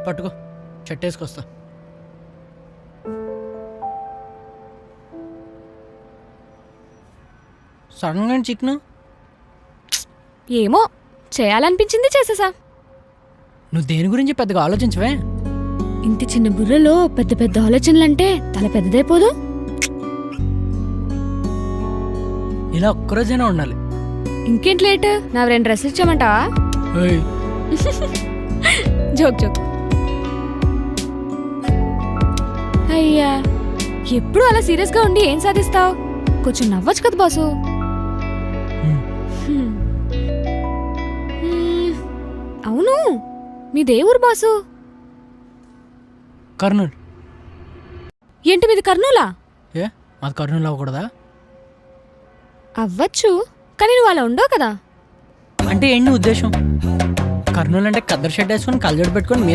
పట్టుకో, షర్ట్ వేసుకొస్తా. సడన్గా చికెన్ ఏమో చేయాలనిపించింది చేసేసా. నువ్వు దేని గురించి పెద్దగా ఆలోచించవే. ఇంత చిన్న బుర్రలో పెద్ద పెద్ద ఆలోచనలంటే తల పెద్దదైపోదు. ఇలా ఒక్కరోజైనా ఉండాలి. ఇంకేంటి లేట్, నా 2 డ్రెస్సులు ఇచ్చామంటావా? ఏయ్, జోక్ జోక్. అయ్యా, ఎప్పుడు అలా సీరియస్గా ఉండి ఏం సాధిస్తావు? కొంచెం నవ్వచ్చు కదా బాసు. హ్మ్. అవును, మీ దేవురు బాసు? కర్నూలు. ఏంటి మీది కర్నూలా? ఏ మాది కర్నూలు అవ్వకూడదా? అవ్వచ్చు, కానీ నువ్వు అలా ఉండవు కదా. అంటే ఏంటి ఉద్దేశం? కర్నూలు అంటే కద్దరు షర్ట్ వేసుకొని కళ్ళజోడు పెట్టుకొని